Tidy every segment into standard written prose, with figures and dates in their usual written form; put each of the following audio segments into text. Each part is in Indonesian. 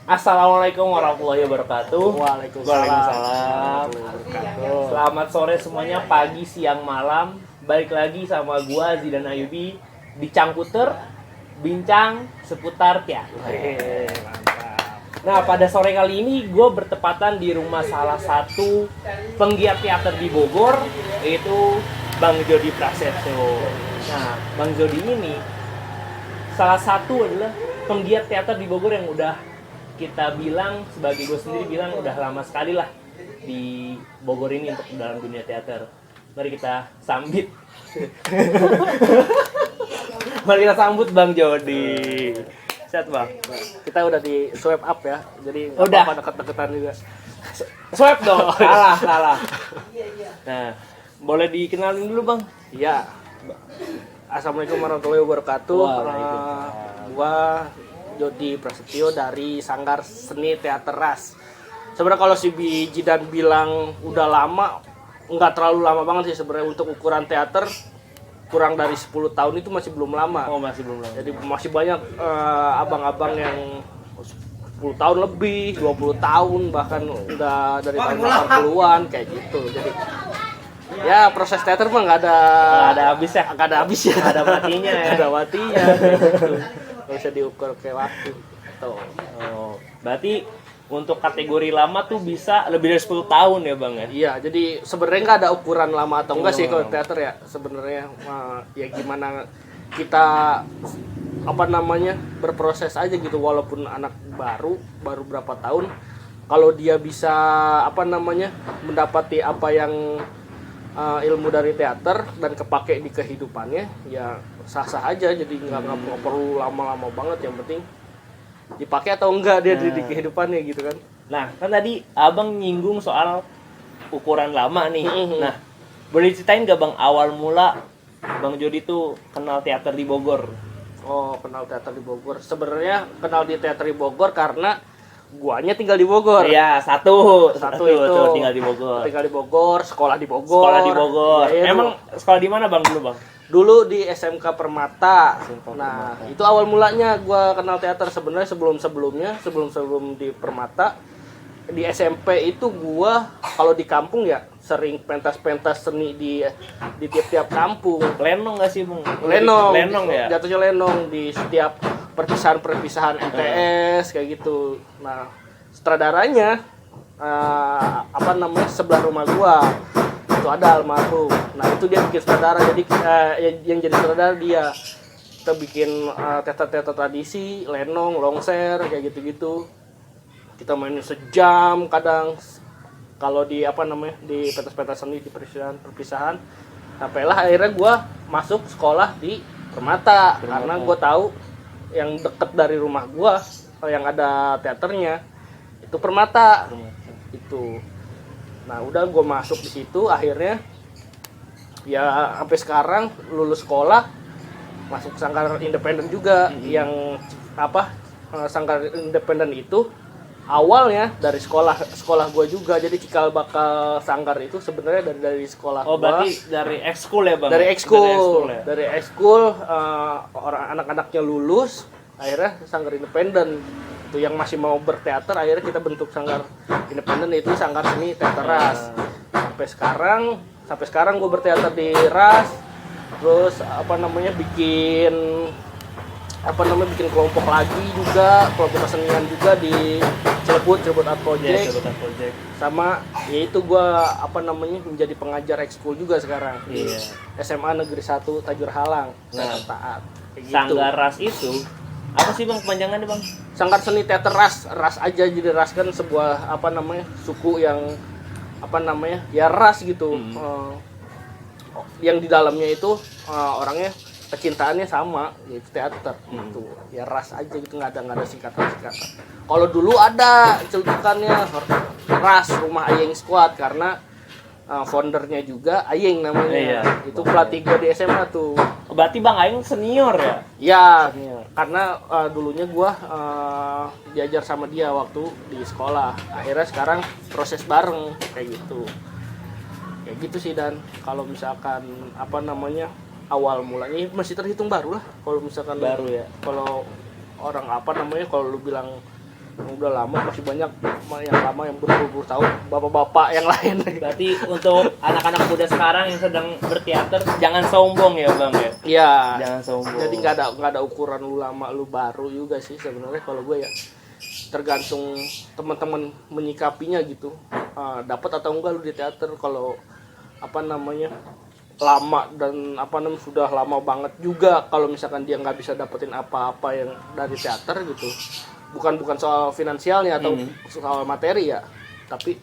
Assalamualaikum warahmatullahi wabarakatuh. Waalaikumsalam. Selamat sore semuanya, pagi, siang, malam. Balik lagi sama gua Zidan Ayubi di Cangkuter, bincang seputar teater. Mantap. Nah, pada sore kali ini gue bertepatan di rumah salah satu penggiat teater di Bogor, yaitu Bang Jody Prasetyo. Nah, Bang Jody ini salah satu adalah penggiat teater di Bogor yang udah kita bilang, sebagai gue sendiri bilang udah lama sekali lah di Bogor ini untuk dalam dunia teater. Mari kita sambit. Mari kita sambut Bang Jody. Sehat Bang? Kita udah di swipe up ya, jadi Udah. apa deket-deketan juga. Swipe dong. Salah. Nah, boleh dikenalin dulu Bang? Iya. Assalamualaikum warahmatullahi wabarakatuh. Waalaikumsalam. Gua Jody Prasetyo dari Sanggar Seni Teater Ras. Sebenarnya kalau si Jidan bilang udah lama, nggak terlalu lama banget sih sebenarnya untuk ukuran teater. Kurang dari 10 tahun itu masih belum lama. Oh, masih belum lama. Jadi masih banyak abang-abang yang 10 tahun lebih, 20 tahun, bahkan udah dari tahun 80-an kayak gitu. Jadi ya proses teater mah nggak ada habisnya. nggak ada habisnya. Nggak ada matinya ya. Nggak ada matinya kayak gitu. Nggak bisa diukur kayak waktu. Tuh. Oh, berarti untuk kategori lama tuh bisa lebih dari 10 tahun ya Bang ya? Iya, jadi sebenarnya nggak ada ukuran lama atau enggak sih kalau teater ya. Sebenarnya ya gimana kita berproses aja gitu, walaupun anak baru berapa tahun, kalau dia bisa mendapati apa yang ilmu dari teater dan kepake di kehidupannya, ya sah-sah aja. Jadi nggak perlu lama-lama banget, yang penting dipakai atau enggak dia di kehidupannya gitu kan. Nah, kan tadi Abang nyinggung soal ukuran lama nih. Nah, boleh ceritain gak Bang awal mula Bang Jody tuh kenal teater di Bogor? Oh, kenal teater di Bogor. Sebenarnya kenal di teater di Bogor karena guanya tinggal di Bogor. Iya, satu itu tinggal di Bogor. Tinggal di Bogor, sekolah di Bogor. Sekolah di Bogor. Ya, Emang sekolah di mana Bang dulu Bang? dulu di SMK Permata. Nah, Permata. itu awal mulanya gua kenal teater. Sebenarnya sebelum di Permata, di SMP itu gua kalau di kampung ya sering pentas-pentas seni di tiap-tiap kampung. Lenong gak sih Bang? Lenong ya? Jatuhnya lenong di setiap perpisahan MTS kayak gitu. Nah, sutradaranya sebelah rumah gua itu ada almarhum. Nah, itu dia bikin sutradara. Jadi yang jadi sutradara dia. Kita bikin teater-teater tradisi, lenong, longser kayak gitu-gitu. Kita main sejam kadang kalau di di pentas-pentas seni di perpisahan. Sampailah akhirnya gue masuk sekolah di Permata. Karena gue tahu yang deket dari rumah gue yang ada teaternya itu Permata. Itu. Nah, udah gue masuk di situ, akhirnya ya sampai sekarang lulus sekolah masuk Sanggar Independen juga. Yang Sanggar Independen itu awalnya dari sekolah gue juga. Jadi cikal bakal sanggar itu sebenarnya dari sekolah. Oh, berarti dari ekskul ya Bang? Dari ekskul. Ya? Dari ekskul orang anak-anaknya lulus, akhirnya Sanggar Independen itu yang masih mau berteater, akhirnya kita bentuk Sanggar Independen, itu Sanggar Seni Teater Ras. Sampai sekarang gue berteater di Ras. Terus bikin kelompok lagi juga, kelompok kesenian juga di Cilebut Art Project. Sama yaitu gue menjadi pengajar ekskul juga sekarang di SMA Negeri 1 Tajur Halang. Nah, Taat. Kayak gitu. Sanggar Ras itu apa sih Bang kepanjangannya Bang? Sanggar Seni Teater Ras aja. Jadi Ras kan sebuah suku yang ya ras gitu. Yang di dalamnya itu orangnya kecintaannya sama, yaitu teater gitu. Ya ras aja gitu, nggak ada singkatan. Kalau dulu ada celutukannya Ras Rumah Ayeng Squad karena foundernya juga Ayeng namanya. Iya. Itu pelatih gue di SMA tuh. Berarti Bang Ayeng senior ya? Ya, Senior. karena dulunya gue diajar sama dia waktu di sekolah. Akhirnya sekarang proses bareng kayak gitu. Kayak gitu sih. Dan kalau misalkan awal mulanya masih terhitung baru lah. Kalau misalkan Baru ya. Kalau orang kalau lu bilang udah lama, masih banyak yang lama yang berpuluh-puluh tahun, bapak-bapak yang lain. Berarti untuk anak-anak muda sekarang yang sedang berteater jangan sombong ya bang ya. Iya. Jangan sombong. Jadi nggak ada ukuran lu lama lu baru juga sih sebenarnya kalau gue ya. Tergantung teman-teman menyikapinya gitu. Dapat atau enggak lu di teater. Kalau apa namanya lama dan apa namanya sudah lama banget juga, kalau misalkan dia nggak bisa dapetin apa-apa yang dari teater gitu, bukan soal finansialnya atau soal materi ya, tapi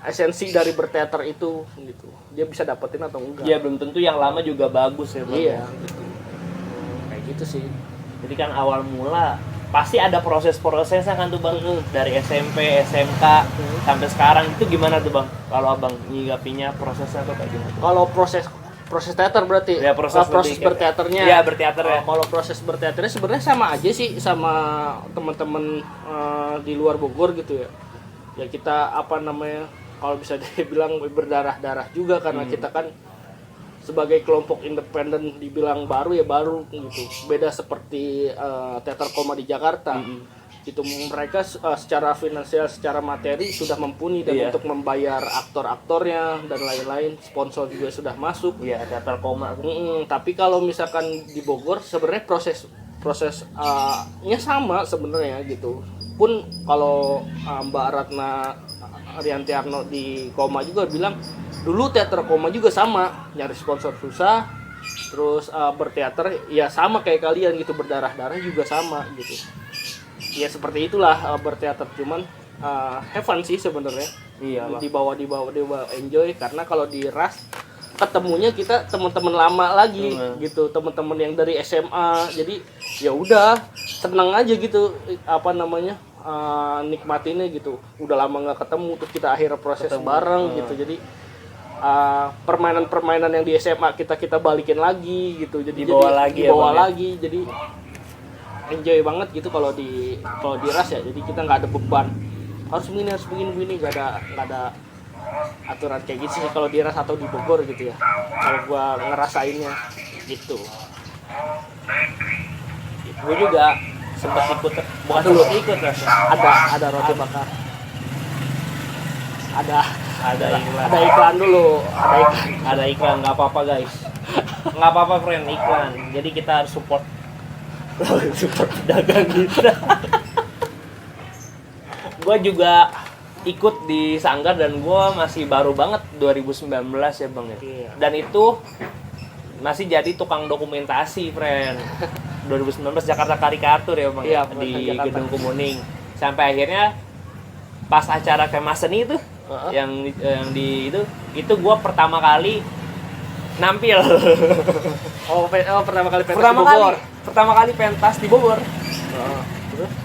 esensi dari berteater itu gitu, dia bisa dapetin atau enggak. Ya belum tentu yang lama juga bagus ya bang. Iya gitu. Kayak gitu sih. Jadi kan awal mula pasti ada proses-prosesnya kan tuh bang, dari SMP, SMK sampai sekarang itu gimana tuh bang? Kalau abang nyikapinya prosesnya tuh kayak gimana? Kalau proses teater berarti Ya, proses berteaternya. Iya berteater ya. Kalau proses berteaternya sebenarnya sama aja sih sama teman-teman di luar Bogor gitu ya. Ya kita apa namanya kalau bisa dibilang berdarah-darah juga karena kita kan sebagai kelompok independen dibilang baru ya baru gitu. Beda seperti teater koma di Jakarta. Gitu mereka secara finansial, secara materi sudah mumpuni dan untuk membayar aktor-aktornya dan lain-lain, sponsor juga sudah masuk. Iya, teater koma. Tapi kalau misalkan di Bogor sebenarnya prosesnya sama sebenarnya gitu. Pun kalau Mbak Ratna Rianti Arno di Koma juga bilang dulu teater Koma juga sama, nyari sponsor susah, terus berteater ya sama kayak kalian gitu, berdarah-darah juga sama gitu. Ya seperti itulah berteater, cuman have fun sih sebenarnya. Iya, dibawa enjoy, karena kalau di RAS ketemunya kita teman-teman lama lagi gitu, teman-teman yang dari SMA, jadi ya udah senang aja gitu apa namanya nikmatinnya gitu, udah lama nggak ketemu terus kita akhirnya proses bareng gitu, jadi permainan-permainan yang di SMA kita balikin lagi gitu, jadi dibawa lagi jadi enjoy banget gitu kalau di RAS ya. Jadi kita nggak ada beban harus begini nggak ada aturan kayak gitu sih kalau di RAS atau di Bogor gitu ya, kalau gua ngerasainnya gitu. Gue juga sempat ikut, bukan dulu ikut rasanya. Ada roti bakar, ada iklan. iklan dulu, Ada iklan, nggak apa-apa guys, nggak apa-apa friend, iklan. Jadi kita harus support pedagang kita. Gue juga ikut di Sanggar dan gue masih baru banget 2019 ya bang ya. Iya. Dan itu masih jadi tukang dokumentasi friend. 2019 Jakarta Karikatur ya bang, iya, di Jakarta. Gedung Kemuning. Sampai akhirnya pas acara Kema Seni itu yang di itu gue pertama kali nampil. Pertama kali pentas di Bogor. Pertama kali pentas di Bogor.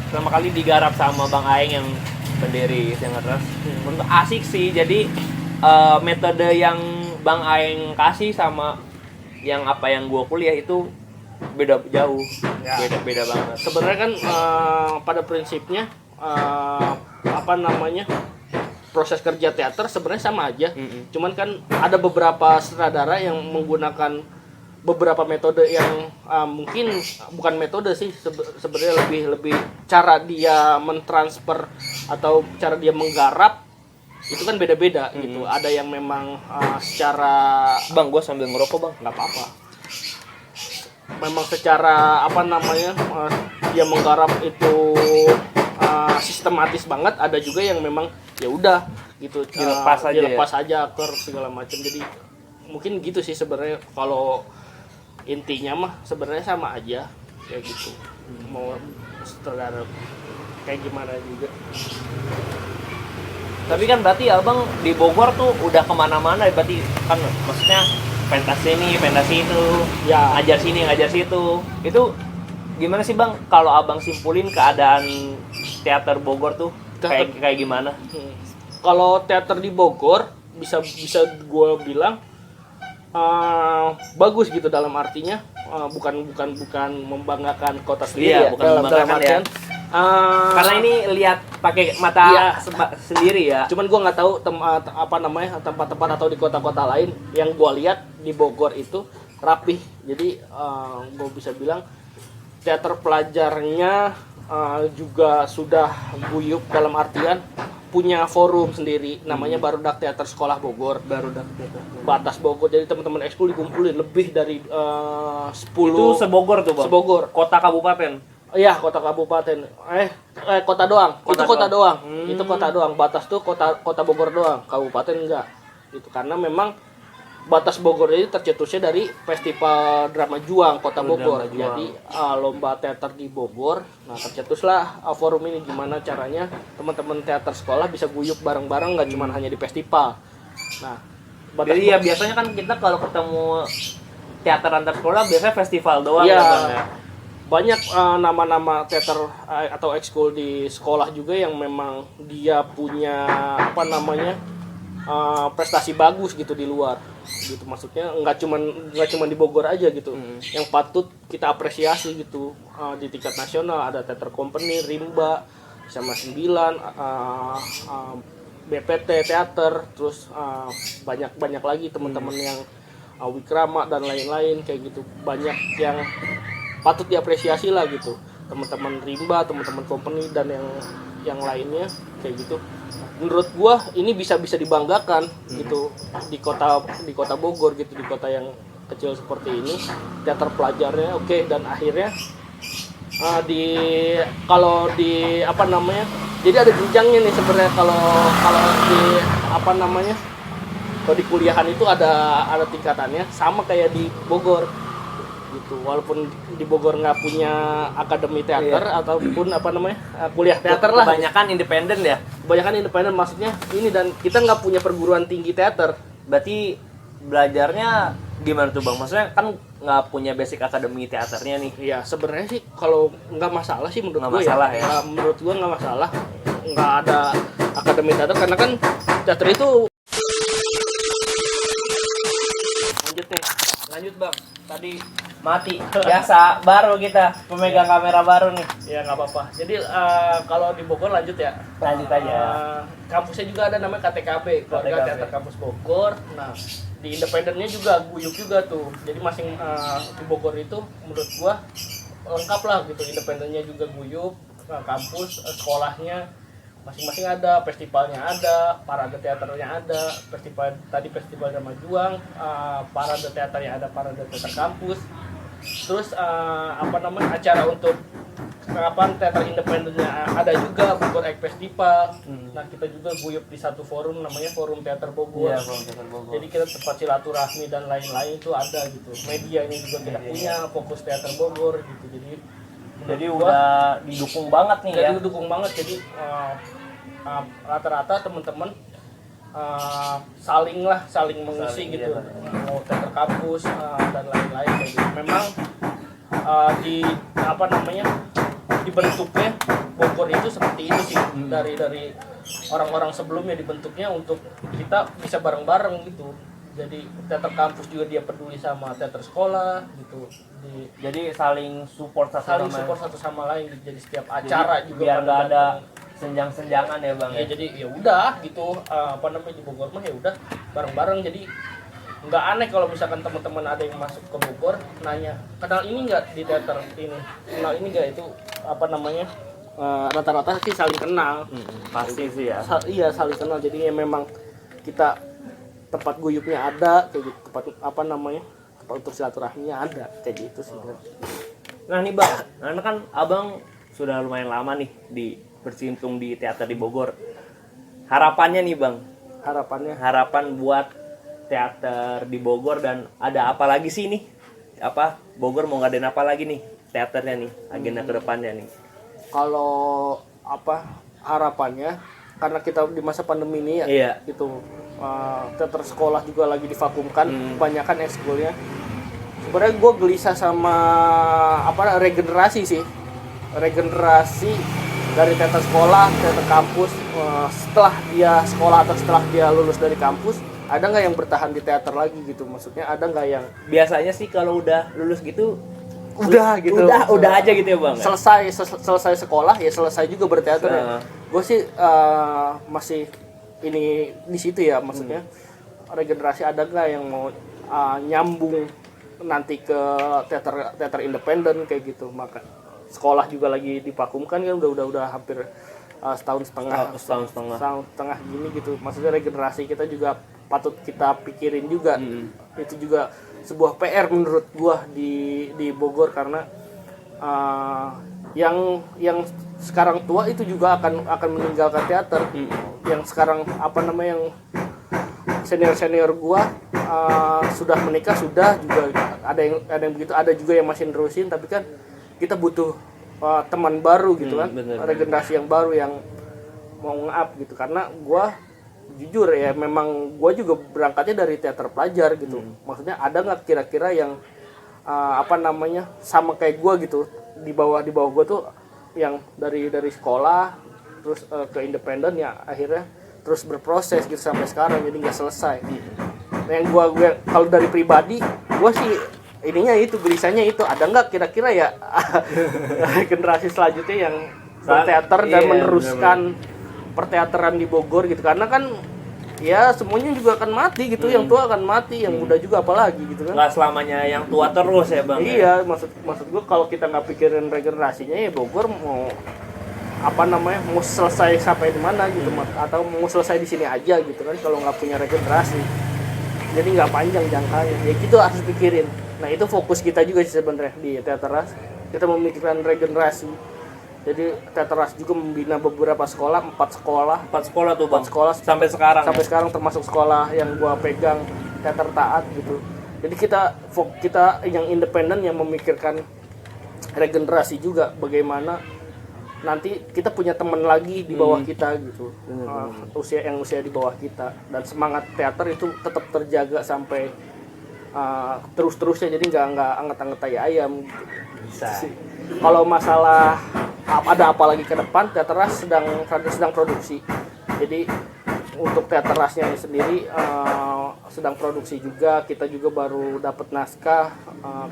Pertama kali digarap sama Bang Aeng yang pendiri Sanggar RAS. Menurut asik sih. Jadi metode yang Bang Aeng kasih sama yang apa yang gue kuliah itu beda jauh. Beda banget. Sebenarnya kan pada prinsipnya apa namanya proses kerja teater sebenarnya sama aja. Cuman kan ada beberapa sutradara yang menggunakan beberapa metode yang mungkin bukan metode sih, sebenarnya lebih cara dia mentransfer atau cara dia menggarap itu kan beda-beda gitu. Ada yang memang secara Bang, gue sambil ngerokok bang. nggak apa-apa. Memang secara apa namanya dia menggarap itu sistematis banget. Ada juga yang memang ya udah gitu dilepas aja aktor segala macam. Jadi mungkin gitu sih sebenarnya, kalau intinya mah sebenarnya sama aja kayak gitu. Mau sutradara kayak gimana juga. Tapi kan berarti abang di Bogor tuh udah kemana-mana, berarti kan maksudnya pentas ini, pentas itu, Ya. ngajar sini, ngajar situ. Itu gimana sih bang? Kalau abang simpulin keadaan teater Bogor tuh kayak gimana? Kalau teater di Bogor bisa gue bilang bagus gitu, dalam artinya bukan membanggakan kota sendiri, bukan membanggakan ya. Karena ini lihat pakai mata sendiri ya. Cuman gue nggak tahu apa namanya tempat-tempat atau di kota-kota lain. Yang gue lihat di Bogor itu rapih. Jadi gue bisa bilang teater pelajarnya juga sudah guyup dalam artian punya forum sendiri namanya Barudak Teater Sekolah Bogor. Barudak Batas Bogor. Jadi teman-teman ekskul dikumpulin lebih dari 10. itu sebogor tuh bang, Sebogor. kota kabupaten. Iya, kota kabupaten. Kota doang. Kota Itu kota doang. doang. Itu kota doang. Batas tuh kota Bogor doang. Kabupaten enggak. Itu karena memang Batas Bogor ini tercetusnya dari Festival Drama Juang Kota Bogor. Drama Juang. Jadi lomba teater di Bogor. Nah, tercetuslah forum ini gimana caranya teman-teman teater sekolah bisa guyup bareng-bareng, nggak cuma hanya di festival. Nah, Jadi ya biasanya kan kita kalau ketemu teater antar sekolah biasanya festival doang Iya. ya bang ya. Banyak nama-nama teater atau ekskul di sekolah juga yang memang dia punya apa namanya prestasi bagus gitu di luar gitu, maksudnya nggak cuman di Bogor aja gitu yang patut kita apresiasi gitu. Di tingkat nasional ada Teater Company, Rimba, sama 9, BPT Teater, terus banyak lagi teman-teman yang Wikrama dan lain-lain kayak gitu, banyak yang patut diapresiasi lah gitu, teman-teman Rimba, teman-teman Company dan yang lainnya kayak gitu. Menurut gua ini bisa dibanggakan gitu di kota Bogor gitu, di kota yang kecil seperti ini, teater pelajarnya oke, dan akhirnya kalau di apa namanya, jadi ada jenjangnya nih sebenarnya kalau di apa namanya, kalau di kuliahan itu ada tingkatannya sama kayak di Bogor gitu, walaupun di Bogor nggak punya akademi teater ataupun apa namanya kuliah teater lah, Kebanyakan independen ya. kebanyakan independen, maksudnya ini, dan kita nggak punya perguruan tinggi teater. Berarti belajarnya gimana tuh bang? Maksudnya kan nggak punya basic akademi teaternya nih. Iya, sebenarnya sih kalau nggak masalah sih menurut Nggak gue masalah ya. Menurut gue nggak masalah, nggak ada akademi teater karena kan teater itu. Lanjut bang. Tadi mati. Biasa, baru kita pemegang kamera baru nih. Ya nggak apa-apa. Jadi kalau di Bogor lanjut ya. Lanjut aja. Kampusnya juga ada namanya KTKB, Keluarga KTKB. Teater Kampus Bogor. Nah, di independennya juga guyup juga tuh. Jadi masing di Bogor itu menurut gua lengkap lah gitu. Independennya juga guyup, kampus, sekolahnya masing-masing ada, festivalnya ada, parade teaternya ada, festival Drama Juang, parade teaternya ada, parade teater kampus. Terus apa namanya, acara untuk teater independennya ada juga, Bogor Egg Festival. Nah, kita juga guyup di satu forum namanya Forum Teater Bogor. Iya, Forum Teater Bogor. Jadi kita tempat silaturahmi dan lain-lain itu ada gitu. Medianya juga kita punya, Fokus Teater Bogor gitu. Jadi udah didukung banget nih ya. jadi didukung banget. Jadi rata-rata teman-teman saling mengisi gitu, mau teater kampus dan lain-lain kayak gitu. Memang di apa namanya, dibentuknya Bogor itu seperti itu sih, dari orang-orang sebelumnya dibentuknya untuk kita bisa bareng-bareng gitu. Jadi teater kampus juga dia peduli sama teater sekolah gitu. Jadi saling support Satu sama lain gitu. Jadi setiap acara juga biar nggak ada datang. senjang-senjangan ya bang Ya, jadi ya udah gitu, apa namanya, di Bogor mah ya udah bareng-bareng. Jadi nggak aneh kalau misalkan teman-teman ada yang masuk ke Bogor nanya, kenal ini nggak di teater ini, kenal ini nggak, itu apa namanya, rata-rata sih saling kenal. Pasti sih ya. Iya, saling kenal. Jadi ya memang kita tempat guyupnya ada kayak gitu, tempat apa namanya, tempat untuk silaturahminya ada kayak gitu sih. Nah nih bang, karena kan abang sudah lumayan lama nih bersimpung di teater di Bogor. Harapannya nih bang, harapan buat teater di Bogor, dan ada apa lagi sih nih? Apa Bogor mau ngadain apa lagi nih teaternya nih, agenda kedepannya nih? Kalau apa harapannya, karena kita di masa pandemi ini ya, Iya. gitu, teater sekolah juga lagi divakumkan, kebanyakan ekskulnya. Sebenarnya gue gelisah sama apa, regenerasi dari teater sekolah, teater kampus. Setelah dia sekolah atau setelah dia lulus dari kampus, ada nggak yang bertahan di teater lagi gitu? Maksudnya ada nggak yang Biasanya sih kalau udah lulus gitu udah gitu, udah aja gitu ya bang. selesai sekolah ya selesai juga berteater ya. Gue sih masih ini di situ ya, maksudnya regenerasi ada nggak yang mau nyambung nanti ke teater independen kayak gitu. sekolah juga lagi divakumkan kan udah hampir setahun setengah gini gitu. Maksudnya regenerasi kita juga patut kita pikirin juga. Itu juga sebuah PR menurut gua di Bogor, karena yang sekarang tua itu juga akan meninggalkan teater. Yang sekarang yang senior gua sudah menikah, sudah juga ada yang begitu, ada juga yang masih nerusin, tapi kan kita butuh teman baru gitu kan, regenerasi yang baru yang mau nge-up gitu. Karena gua jujur ya, memang gua juga berangkatnya dari teater pelajar gitu. Maksudnya ada nggak kira-kira yang sama kayak gua gitu, di bawah gua tuh yang dari sekolah terus ke independen ya, akhirnya terus berproses gitu sampai sekarang, jadi nggak selesai. Nah, yang gue kalau dari pribadi gue sih ininya itu, gelisahnya itu, ada nggak kira-kira ya generasi selanjutnya yang berteater dan meneruskan perteateran di Bogor gitu. Karena kan ya semuanya juga akan mati gitu, yang tua akan mati, yang muda juga apalagi gitu kan. Nggak selamanya yang tua terus ya bang. Iya, maksud gue kalau kita nggak pikirin regenerasinya ya Bogor mau mau selesai sampai di mana gitu, atau mau selesai di sini aja gitu kan kalau nggak punya regenerasi. Jadi nggak panjang jangkanya, ya gitu harus pikirin. Nah itu fokus kita juga sih sebenarnya di Teater Ras, kita memikirkan regenerasi. Jadi Teater Ras juga membina beberapa sekolah, 4 sekolah tuh bang. 4 sekolah sampai sekarang termasuk sekolah yang gua pegang, Teater Taat gitu. Jadi kita yang independen yang memikirkan regenerasi juga, bagaimana nanti kita punya teman lagi di bawah kita gitu, usia di bawah kita, dan semangat teater itu tetap terjaga sampai terus-terusnya, jadi nggak anget-anget tai ayam gitu. Bisa. Kalau masalah ada apa lagi ke depan, Teater Ras sedang produksi. Jadi untuk Teater Rasnya sendiri sedang produksi juga. Kita juga baru dapat naskah.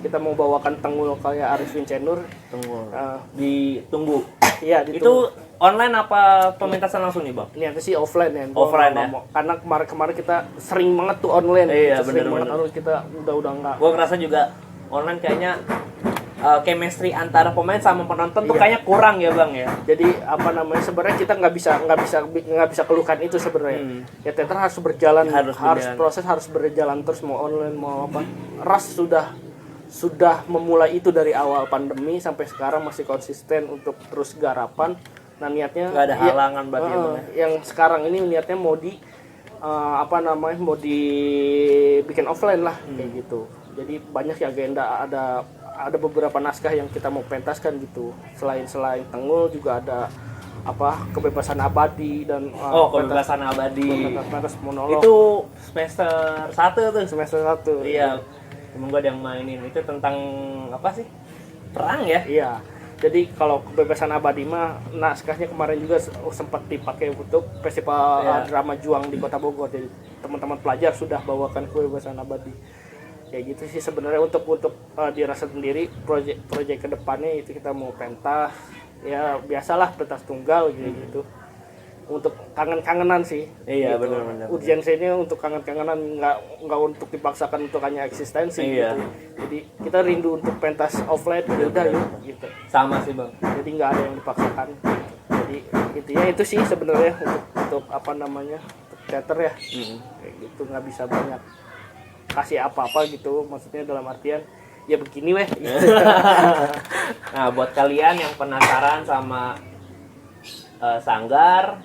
Kita mau bawakan Tengul kayak Arifin Cenur. Tengul. Ditunggu. Iya, itu online apa pementasan langsung nih bang? Ini sih offline ya. Offline ya. Karena kemarin kita sering banget tuh online. Iya, sering bener. banget kita udah enggak. Gua ngerasa juga online kayaknya chemistry antara pemain sama penonton tuh kayaknya kurang ya bang ya. Jadi sebenarnya kita nggak bisa keluhkan itu sebenarnya. Ya teater harus berjalan, proses harus berjalan terus, mau online mau apa. Ras sudah memulai itu dari awal pandemi sampai sekarang masih konsisten untuk terus garapan. Nah niatnya nggak ada halangan berarti yang sekarang ini niatnya mau dibikin offline lah kayak gitu. Jadi banyak ya agenda, ada beberapa naskah yang kita mau pentaskan gitu. Selain Tengul juga ada kebebasan abadi dan kebebasan abadi. Pentas monolog. Itu semester 1 tuh. Semester 1. Iya. Temen gue ada yang mainin. Itu tentang apa sih? Perang ya? Iya. Jadi kalau kebebasan abadi mah naskahnya kemarin juga sempat dipakai untuk festival drama juang di Kota Bogor. Jadi teman-teman pelajar sudah bawakan kebebasan abadi. Kayak gitu sih sebenarnya untuk dirasa sendiri proyek kedepannya itu kita mau pentas ya biasalah pentas tunggal gitu. Untuk kangen-kangenan sih. Iya gitu. benar. Urgensinya untuk kangen-kangenan, nggak untuk dipaksakan untuk hanya eksistensi gitu. Jadi kita rindu untuk pentas offline udah yuk gitu. Sama sih bang. Jadi nggak ada yang dipaksakan. Jadi intinya itu sih sebenarnya untuk untuk teater ya. Kayak gitu, nggak bisa banyak kasih apa-apa gitu, maksudnya dalam artian ya begini weh. Nah buat kalian yang penasaran sama Sanggar,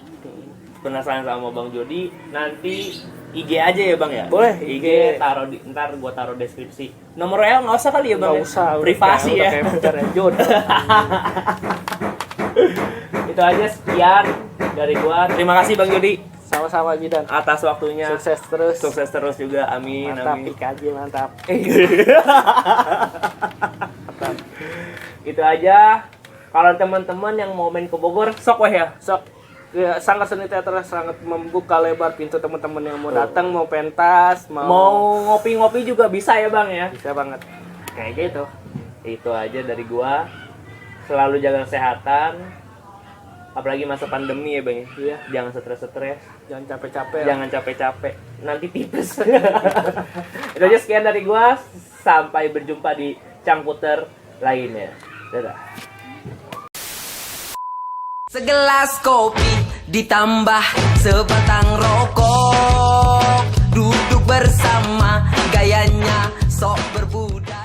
penasaran sama Bang Jody, nanti IG aja ya bang ya? Boleh, IG ntar gua taruh deskripsi. Nomor WA nggak usah kali ya bang? Nggak usah, privasi ya. Kayak pacarnya jodoh. Itu aja, sekian dari gua. Terima kasih Bang Jody. Sama-sama Jidan. Atas waktunya. Sukses terus juga. Amin. Mantap, amin. PKJ mantap. Itu aja. Kalau teman-teman yang mau main ke Bogor, sok weh ya. Sok. Ya, Sanggar Seni Teater sangat membuka lebar pintu teman-teman yang mau datang, mau pentas, mau ngopi-ngopi juga bisa ya bang ya. Bisa banget. Kayak gitu. Itu aja dari gua. Selalu jaga kesehatan. Apalagi masa pandemi ya bang ya. Iya. Jangan stres-stres. Jangan capek-capek. Jangan capek-capek. Nanti tipes. Itu aja, sekian dari gua. Sampai berjumpa di Cangputer lainnya. Dadah. Segelas kopi ditambah sebatang rokok, duduk bersama gayanya sok berbudak.